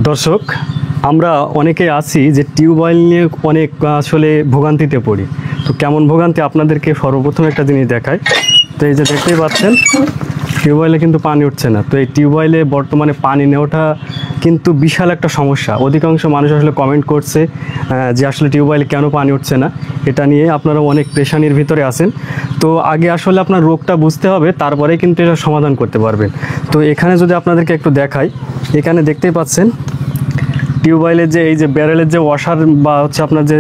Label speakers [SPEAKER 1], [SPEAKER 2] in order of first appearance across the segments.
[SPEAKER 1] দর্শক, আমরা অনেকেই আছি যে টিউবওয়েল নিয়ে অনেক আসলে ভোগান্তিতে পড়ি। তো কেমন ভোগান্তি আপনাদেরকে সর্বপ্রথম একটা জিনিস দেখায়। তো এই যে দেখতেই পাচ্ছেন টিউবওয়েলে কিন্তু পানি উঠছে না। তো এই টিউবওয়েলে বর্তমানে পানি নেওয়াটা কিন্তু বিশাল একটা সমস্যা। অধিকাংশ মানুষ আসলে কমেন্ট করছে যে আসলে টিউবওয়েলে কেন পানি উঠছে না, এটা নিয়ে আপনারা অনেক পেরেশানির ভিতরে আছেন। তো আগে আসলে আপনার রোগটা বুঝতে হবে, তারপরে কিন্তু এটা সমাধান করতে পারবেন। তো এখানে যদি আপনাদেরকে একটু দেখাই, এখানে দেখতেই পাচ্ছেন টিউবওয়েলের যে এই যে ব্যারেলের যে ওয়াশার বা হচ্ছে আপনার যে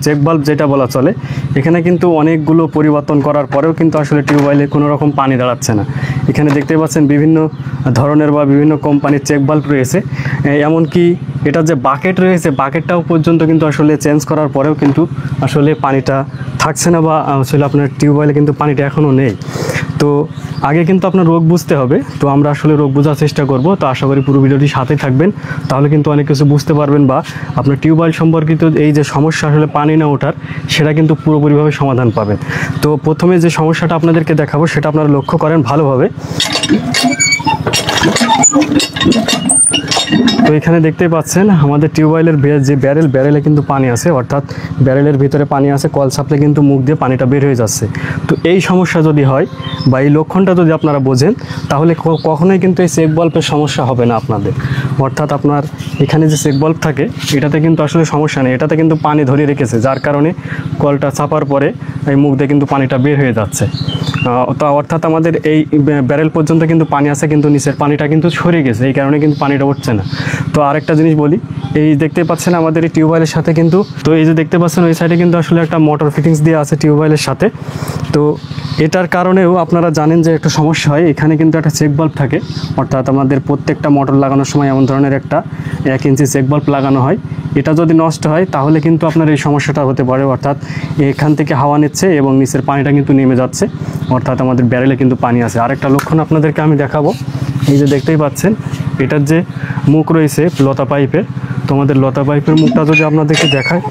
[SPEAKER 1] চেক বাল্ব যেটা বলা চলে, এখানে কিন্তু অনেকগুলো পরিবর্তন করার পরেও কিন্তু আসলে টিউবওয়েলে কোনো রকম পানি দাঁড়াচ্ছে না। এখানে দেখতে পাচ্ছেন বিভিন্ন ধরনের বা বিভিন্ন কোম্পানির চেক বাল্ব রয়েছে, এমনকি এটা যে বাকেট রয়েছে বাকেটটাও পর্যন্ত কিন্তু আসলে চেঞ্জ করার পরেও কিন্তু আসলে পানিটা থাকছে না, বা আসলে আপনার টিউবওয়েলে কিন্তু পানিটা এখনও নেই। তো আগে কিন্তু আপনার রোগ বুঝতে হবে। তো আমরা আসলে রোগ বোঝার চেষ্টা করব। তো আশা করি পুরো ভিডিওটি সাথে থাকবেন, তাহলে কিন্তু অনেক কিছু বুঝতে পারবেন, বা আপনার টিউবওয়েল সম্পর্কিত এই যে সমস্যা আসলে পানি না ওঠার, সেটা কিন্তু পুরোপুরিভাবে সমাধান পাবেন। তো প্রথমে যে সমস্যাটা আপনাদেরকে দেখাবো সেটা আপনারা লক্ষ্য করেন ভালোভাবে। তো এখানে দেখতেই পাচ্ছেন আমাদের টিউবওয়েলের যে ব্যারেলে কিন্তু পানি আছে, অর্থাৎ ব্যারেলের ভিতরে পানি আছে, কল সাপ্লাই কিন্তু মুখ দিয়ে পানিটা বের হয়ে যাচ্ছে। তো এই সমস্যা যদি হয় বা এই লক্ষণটা যদি আপনারা বোঝেন, তাহলে কখনোই কিন্তু এই চেক বাল্বের সমস্যা হবে না আপনাদের। অর্থাৎ আপনার এখানে যে চেক বাল্ব থাকে এটাতে কিন্তু আসলে সমস্যা নেই, এটাতে কিন্তু পানি ধরে রেখেছে, যার কারণে কলটা চাপার পরে এই মুখ দিয়ে কিন্তু পানিটা বের হয়ে যাচ্ছে। তো অর্থাৎ আমাদের এই ব্যারেল পর্যন্ত কিন্তু পানি আছে, কিন্তু নিচের পানিটা কিন্তু সরে গেছে, এই কারণে কিন্তু পানিটা উঠছে না। তো আরেকটা জিনিস বলি, এই দেখতে পাচ্ছেন আমাদের এই টিউবওয়েলের সাথে কিন্তু, তো এই যে দেখতে পাচ্ছেন ওই সাইডে কিন্তু আসলে একটা মোটর ফিটিংস দেওয়া আছে টিউবওয়েলের সাথে। তো এটার কারণেও আপনারা জানেন যে একটা সমস্যা হয়, এখানে কিন্তু একটা চেক বাল্ব থাকে, অর্থাৎ আমাদের প্রত্যেকটা মোটর লাগানোর সময় এমন ধরনের একটা 1 ইঞ্চি চেক বাল্ব লাগানো হয়। এটা যদি নষ্ট হয় তাহলে কিন্তু আপনার এই সমস্যাটা হতে পারে, অর্থাৎ এখান থেকে হাওয়া নিচ্ছে এবং নিচের পানিটা কিন্তু নেমে যাচ্ছে, অর্থাৎ আমাদের ব্যারেলে কিন্তু পানি আছে। আরেকটা লক্ষণ আপনাদেরকে আমি দেখাবো, এই যে দেখতেই পাচ্ছেন এটার যে মুখ রয়েছে লতা পাইপের, তো আমাদের লতা পাইপের মুখটা যদি আপনাদেরকে দেখায়,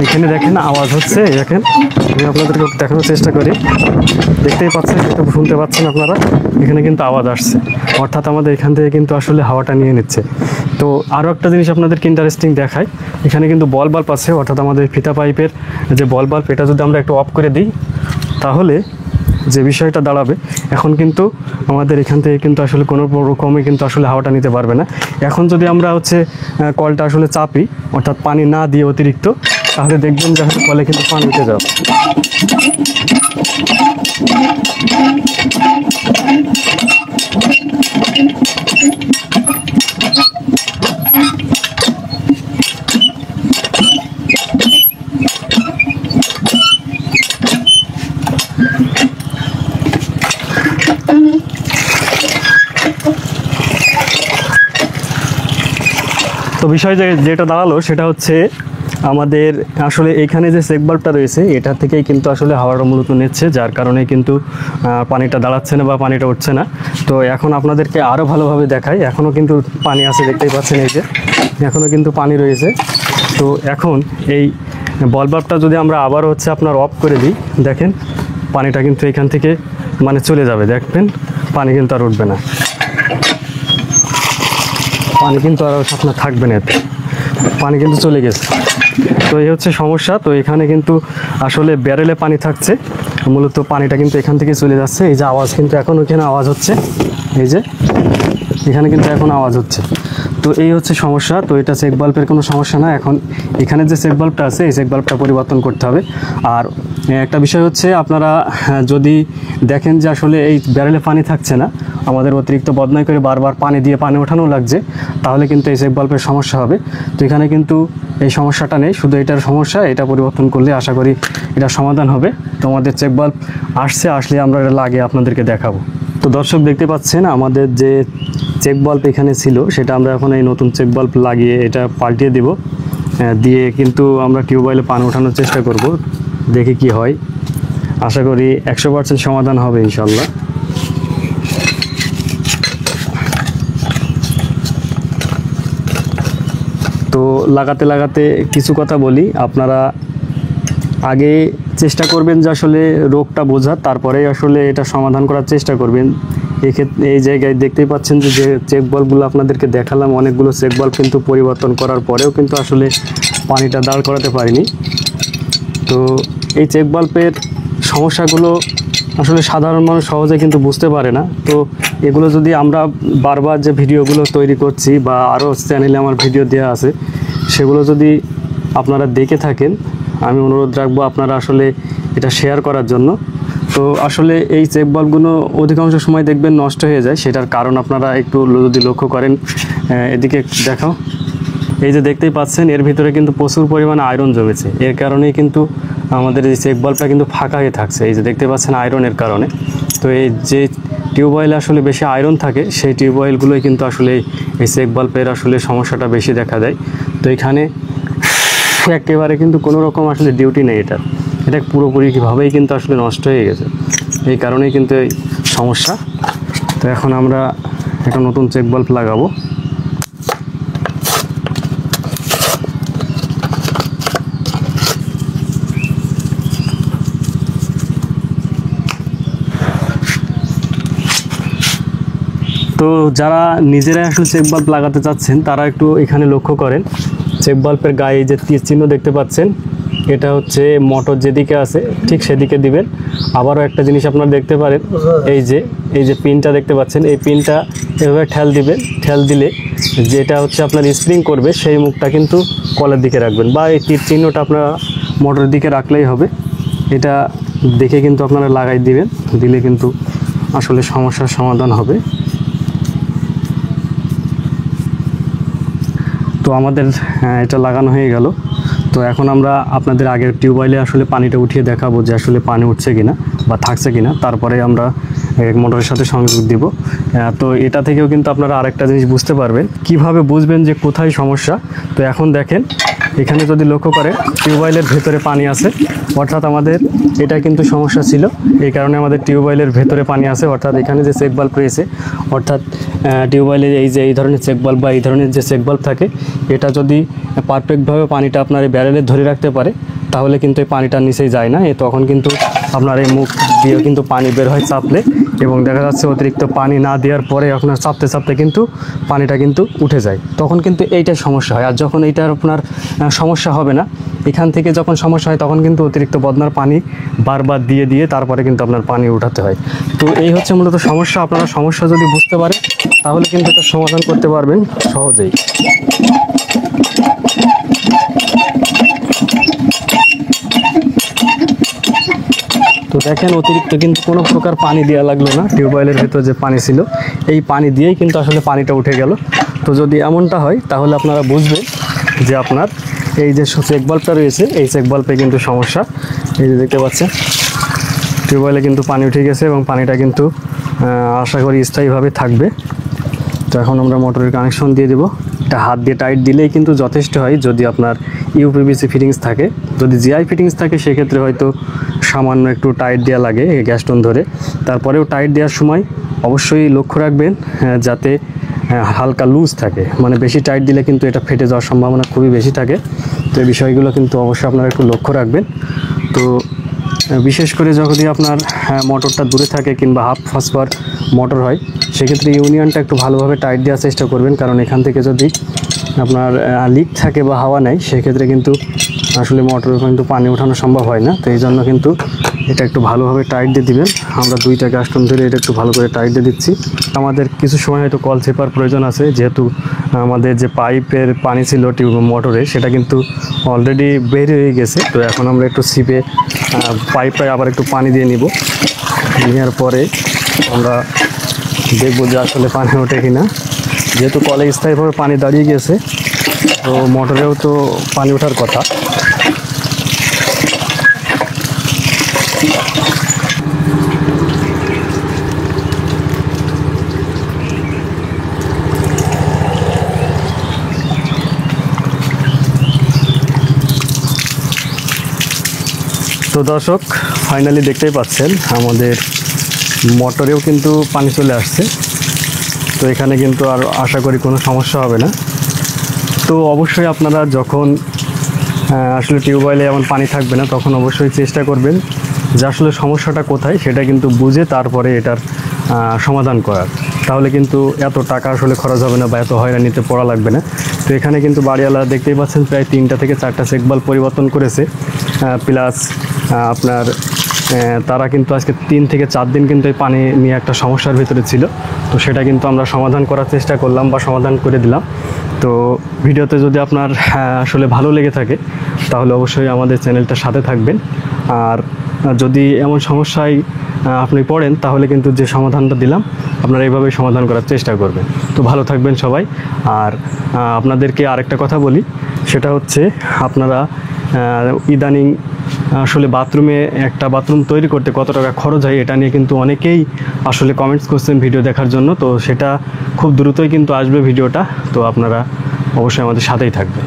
[SPEAKER 1] এখানে দেখেন আওয়াজ হচ্ছে, দেখেন আমি আপনাদেরকে দেখানোর চেষ্টা করি, দেখতেই পাচ্ছেন, এটা শুনতে পাচ্ছেন আপনারা, এখানে কিন্তু আওয়াজ আসছে, অর্থাৎ আমাদের এখান থেকে কিন্তু আসলে হাওয়াটা নিয়ে নিচ্ছে। তো আরও একটা জিনিস আপনাদেরকে ইন্টারেস্টিং দেখায়, এখানে কিন্তু বল বাল্ব আছে, অর্থাৎ আমাদের ফিতা পাইপের যে বল বাল্ব, এটা যদি আমরা একটু অফ করে দিই তাহলে যে বিষয়টা দাঁড়াবে, এখন কিন্তু আমাদের এখান থেকে কিন্তু আসলে কোনো রকমে কিন্তু আসলে হাওয়াটা নিতে পারবে না। এখন যদি আমরা হচ্ছে কলটা আসলে চাপি, অর্থাৎ পানি না দিয়ে অতিরিক্ত, তাহলে দেখবেন যে আসলে কলে কিন্তু পানি উঠে যাবে। তো বিষয় যেটা দাঁড়ালো সেটা হচ্ছে আমাদের আসলে এখানে যে চেক বাল্বটা রয়েছে এটা থেকেই কিন্তু আসলে হাওয়াটা মূলত নিচ্ছে, যার কারণে কিন্তু পানিটা দাঁড়াচ্ছে না বা পানিটা উঠছে না। তো এখন আপনাদেরকে আরও ভালোভাবে দেখাই, এখনও কিন্তু পানি আছে, দেখতেই পাচ্ছেন এই যে এখনও কিন্তু পানি রয়েছে। তো এখন এই বল বাল্বটা যদি আমরা আবার হচ্ছে আপনার অফ করে দিই, দেখেন পানিটা কিন্তু এখান থেকে মানে চলে যাবে, দেখবেন পানি কিন্তু আর উঠবে না, পানি কিন্তু আর আপনার থাকবে না, এতে পানি কিন্তু চলে গেছে। তো এই হচ্ছে সমস্যা। তো এখানে কিন্তু আসলে ব্যারেলে পানি থাকছে, মূলত পানিটা কিন্তু এখান থেকে চলে যাচ্ছে। এই যে আওয়াজ কিন্তু এখন ওখানে আওয়াজ হচ্ছে, এই যে এখানে কিন্তু এখন আওয়াজ হচ্ছে। তো এই হচ্ছে সমস্যা। তো এটা চেক বাল্বের কোনো সমস্যা না, এখন এখানে যে চেক বাল্বটা আছে এই চেক বাল্বটা পরিবর্তন করতে হবে। আর একটা বিষয় হচ্ছে, আপনারা যদি দেখেন যে আসলে এই ব্যারেলে পানি থাকছে না, আমাদের অতিরিক্ত বদনাই করে বারবার পানি দিয়ে পানি ওঠানো লাগছে, তাহলে কিন্তু এই চেক বাল্বের সমস্যা হবে। তো এখানে কিন্তু এই সমস্যাটা নেই, শুধু এটার সমস্যা, এটা পরিবর্তন করলে আশা করি এটা সমাধান হবে। তো আমাদের চেক বাল্ব আসলে আমরা এটা লাগিয়ে আপনাদেরকে দেখাবো। তো দর্শক দেখতে পাচ্ছেন আমাদের যে চেক বাল্ব এখানে ছিল সেটা আমরা এখন এই নতুন চেক বাল্ব লাগিয়ে এটা পাল্টিয়ে দেব, দিয়ে কিন্তু আমরা টিউবওয়েলে পানি ওঠানোর চেষ্টা করব, দেখি কি হয়। আশা করি 100% সমাধান হবে ইনশাল্লাহ। তো লাগাতে লাগাতে কিছু কথা বলি, আপনারা আগে চেষ্টা করবেন যে আসলে রোগটা বোঝার, তারপরে আসলে এটা সমাধান করার চেষ্টা করবেন। এক্ষেত্রে এই জায়গায় দেখতেই পাচ্ছেন যে চেক বাল্বগুলো আপনাদেরকে দেখালাম, অনেকগুলো চেক বাল্ব কিন্তু পরিবর্তন করার পরেও কিন্তু আসলে পানিটা দাঁড় করাতে পারিনি। তো এই চেক বাল্বের সমস্যাগুলো আসলে সাধারণ মানুষ সহজে কিন্তু বুঝতে পারে না। তো এগুলো যদি আমরা বারবার যে ভিডিওগুলো তৈরি করছি বা আরও চ্যানেলে আমার ভিডিও দেওয়া আছে, সেগুলো যদি আপনারা দেখে থাকেন, আমি অনুরোধ রাখবো আপনারা আসলে এটা শেয়ার করার জন্য। তো আসলে এই চেক বাল্বগুলো অধিকাংশ সময় দেখবেন নষ্ট হয়ে যায়, সেটার কারণ আপনারা একটু যদি লক্ষ্য করেন, এদিকে দেখাও, এই যে দেখতেই পাচ্ছেন এর ভিতরে কিন্তু প্রচুর পরিমাণে আয়রন জমেছে। এর কারণেই কিন্তু আমাদের এই চেক বাল্বটা কিন্তু ফাঁকা হয়ে থাকছে, এই যে দেখতে পাচ্ছেন আয়রনের কারণে। তো এই যে টিউবওয়েলে আসলে বেশি আয়রন থাকে, সেই টিউবওয়েলগুলোই কিন্তু আসলে এই চেক বাল্বের আসলে সমস্যাটা বেশি দেখা দেয়। তো এখানে একেবারে কিন্তু কোনো রকম আসলে ডিউটি নেই, এটা পুরোপুরিভাবেই কিন্তু আসলে নষ্ট হয়ে গেছে, এই কারণেই কিন্তু এই সমস্যা। তো এখন আমরা একটা নতুন চেক বাল্ব লাগাবো। তো যারা নিজেরাই আসলে চেক বাল্ব লাগাতে চাচ্ছেন তারা একটু এখানে লক্ষ্য করেন, চেক বাল্বের গায়ে যে তীর চিহ্ন দেখতে পাচ্ছেন, এটা হচ্ছে মোটর যেদিকে আছে ঠিক সেদিকে দিবেন। আবারও একটা জিনিস আপনারা দেখতে পারেন, এই যে পিনটা দেখতে পাচ্ছেন, এই পিনটা এভাবে ঠেল দিবেন, ঠেল দিলে যেটা হচ্ছে আপনার স্প্রিং করবে সেই মুখটা কিন্তু কলের দিকে রাখবেন, বা এই তীর চিহ্নটা আপনারা মোটরের দিকে রাখলেই হবে। এটা দেখে কিন্তু আপনারা লাগাই দিবেন, দিলে কিন্তু আসলে সমস্যার সমাধান হবে। তো আমাদের এটা লাগানো হয়ে গেল। তো এখন আমরা আপনাদের আগের টিউবওয়েলে আসলে পানিটা উঠিয়ে দেখাবো যে আসলে পানি উঠছে কিনা বা থাকছে কিনা, তারপরে আমরা মোটরের সাথে সংযোগ দিব। তো এটা থেকেও কিন্তু আপনারা আরেকটা জিনিস বুঝতে পারবেন, কিভাবে বুঝবেন যে কোথায় সমস্যা। তো এখন দেখেন এখানে যদি লক্ষ্য করেন টিউবওয়েলের ভেতরে পানি আছে, অর্থাৎ আমাদের এটা কিন্তু সমস্যা ছিল, এই কারণে আমাদের টিউবওয়েলের ভেতরে পানি আছে। অর্থাৎ এখানে যে চেক বাল্ব রয়েছে, অর্থাৎ টিউবওয়েলে এই ধরনের চেক বাল্ব বা এই ধরনের যে চেক বাল্ব থাকে, এটা যদি পারফেক্টভাবে পানিটা আপনার এই ব্যারেলে ধরে রাখতে পারে, তাহলে কিন্তু এই পানিটা নিচেই যায় না। তখন কিন্তু আপনার এই মুখ দিয়ে কিন্তু পানি বের হয় চাপলে, এবং দেখা যাচ্ছে অতিরিক্ত পানি না দেওয়ার পরে আপনার চাপতে চাপতে কিন্তু পানিটা কিন্তু উঠে যায়, তখন কিন্তু এইটাই সমস্যা হয়। আর যখন এইটার আপনার সমস্যা হবে না, এখান থেকে যখন সমস্যা হয় তখন কিন্তু অতিরিক্ত বদনার পানি বারবার দিয়ে দিয়ে তারপরে কিন্তু আপনার পানি উঠাতে হয়। তো এই হচ্ছে মূলত সমস্যা। আপনারা সমস্যা যদি বুঝতে পারেন তাহলে কিন্তু এটা সমাধান করতে পারবেন সহজেই। তো দেখেন অতিরিক্ত কিন্তু কোনো প্রকার পানি দেওয়া লাগলো না, টিউবওয়েলের ভেতর যে পানি ছিল এই পানি দিয়েই কিন্তু আসলে পানিটা উঠে গেল। তো যদি এমনটা হয় তাহলে আপনারা বুঝবেন যে আপনার এই যে চেক বাল্বটা রয়েছে, এই চেক বাল্বে কিন্তু সমস্যা। এই যে দেখতে পাচ্ছেন টিউবওয়েলে কিন্তু পানি উঠে গেছে এবং পানিটা কিন্তু আশা করি স্থায়ীভাবে থাকবে। তো এখন আমরা মোটরের কানেকশন দিয়ে দেবো। এটা হাত দিয়ে টাইট দিলেই কিন্তু যথেষ্ট হয়, যদি আপনার ইউপিভিসি ফিটিংস থাকে। যদি জিআই ফিটিংস থাকে সেক্ষেত্রে হয়তো সামান্য একটু টাইট দেওয়া লাগে গ্যাসটন ধরে। তারপরেও টাইট দেওয়ার সময় অবশ্যই লক্ষ্য রাখবেন যাতে হালকা লুজ থাকে, মানে বেশি টাইট দিলে কিন্তু এটা ফেটে যাওয়ার সম্ভাবনা খুবই বেশি থাকে। তো এই বিষয়গুলো কিন্তু অবশ্যই আপনারা একটু লক্ষ্য রাখবেন। তো বিশেষ করে যদি আপনার মোটরটা দূরে থাকে কিংবা হাফ হর্সপাওয়ার মোটর হয়, সেক্ষেত্রে ইউনিয়নটা একটু ভালোভাবে টাইট দেওয়ার চেষ্টা করবেন, কারণ এখান থেকে যদি আপনার লিক থাকে বা হাওয়া নেয় সেক্ষেত্রে কিন্তু আসলে মোটরে কিন্তু পানি ওঠানো সম্ভব হয় না। তো এই জন্য কিন্তু এটা একটু ভালোভাবে টাইট দিয়ে দিবেন। আমরা দুইটা গ্যাসটন ধরে এটা একটু ভালো করে টাইট দিয়ে দিচ্ছি। আমাদের কিছু সময় হয়তো কল চেপার প্রয়োজন আছে, যেহেতু আমাদের যে পাইপের পানি ছিল টিউব মোটরে সেটা কিন্তু অলরেডি বের হয়ে গেছে। তো এখন আমরা একটু সিপে পাইপটায় আবার একটু পানি দিয়ে নিব, নেওয়ার পরে আমরা দেখবো যে আসলে পানি ওঠে কিনা। যেহেতু কলে স্থায়ীভাবে পানি দাঁড়িয়ে গেছে, তো মোটরেও তো পানি ওঠার কথা। তো দর্শক ফাইনালি দেখতেই পাচ্ছেন আমাদের মোটরেও কিন্তু পানি চলে আসছে। তো এখানে কিন্তু আর আশা করি কোনো সমস্যা হবে না। তো অবশ্যই আপনারা যখন আসলে টিউবওয়েলে এমন পানি থাকবে না, তখন অবশ্যই চেষ্টা করবেন যে আসলে সমস্যাটা কোথায় সেটা কিন্তু বুঝে তারপরে এটার সমাধান করার, তাহলে কিন্তু এত টাকা আসলে খরচ হবে না বা এত হয়রানিতে পড়া লাগবে না। তো এখানে কিন্তু বাড়িওয়ালা দেখতেই পাচ্ছেন প্রায় 3টা থেকে 4টা চেকবাল পরিবর্তন করেছে, প্লাস আপনার তারা কিন্তু আজকে 3 থেকে 4 দিন কিন্তু এই পানি নিয়ে একটা সমস্যার ভিতরে ছিল। তো সেটা কিন্তু আমরা সমাধান করার চেষ্টা করলাম বা সমাধান করে দিলাম। তো ভিডিওতে যদি আপনার আসলে ভালো লেগে থাকে তাহলে অবশ্যই আমাদের চ্যানেলটার সাথে থাকবেন। আর যদি এমন সমস্যায় আপনি পড়েন তাহলে কিন্তু যে সমাধানটা দিলাম আপনারা এইভাবেই সমাধান করার চেষ্টা করবেন। তো ভালো থাকবেন সবাই। আর আপনাদেরকে আরেকটা কথা বলি, সেটা হচ্ছে আপনারা ইদানিং আসলে বাথরুমে একটা বাথরুম তৈরি করতে কত টাকা খরচ হয় এটা নিয়ে কিন্তু অনেকেই আসলে কমেন্টস করছেন ভিডিও দেখার জন্য। তো সেটা খুব দ্রুতই কিন্তু আসবে ভিডিওটা, তো আপনারা অবশ্যই আমাদের সাথেই থাকবেন।